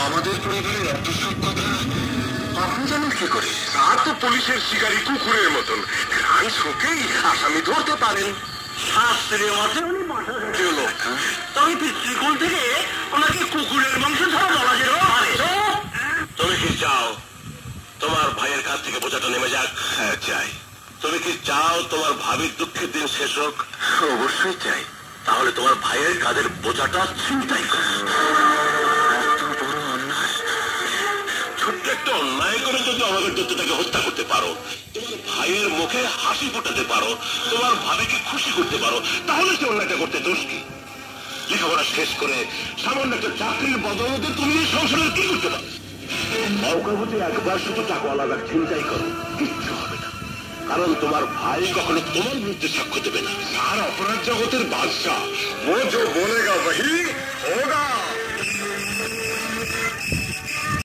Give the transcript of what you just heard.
আমাদের পরিবারের এত সব কথা আপনি জানেন কি করে? তা তো পুলিশের শিকারী কুকুরের মতন ঘ্রাণ শোকেই আসামি ধরতে পারেন। শাস্ত্রীয় মতে উনি মাথা জাতীয় লোক, তবে পিতৃকুল থেকে ওনাকে কুকুরের বংশ ধরা বলা যেতে পারে। তুমি কি চাও তোমার ভাইয়ের কাছ থেকে বোঝাটা নেমে যাক? হ্যাঁ চাই। তুমি কি চাও তোমার ভাবির দুঃখের দিন শেষ হোক? অবশ্যই চাই। তাহলে তোমার ভাইয়ের কাঁধের বোঝাটা ছিনতাই করো। এত বড় অন্যায়, ছোট্ট একটা অন্যায় করে যদি আমাদের দত্তটাকে হত্যা করতে পারো, তোমার ভাইয়ের মুখে হাসি ফোটাতে পারো, তোমার ভাবিকে খুশি করতে পারো, তাহলে সে অন্যায়টা করতে দোষ কি? লেখাপড়া শেষ করে সামান্য একটা চাকরির বদলতে তুমি এই সংসারের কি করতে পারো? মৌকাবতী একবার শুধু টাকাওয়ালার চিন্তাই করো, কিচ্ছু হবে না। কারণ তোমার ভাই কখনো তোমার বিরুদ্ধে সাক্ষ্য দেবে না। আর অপরাধ জগতের বাদশাহ, ও जो बोलेगा वही होगा।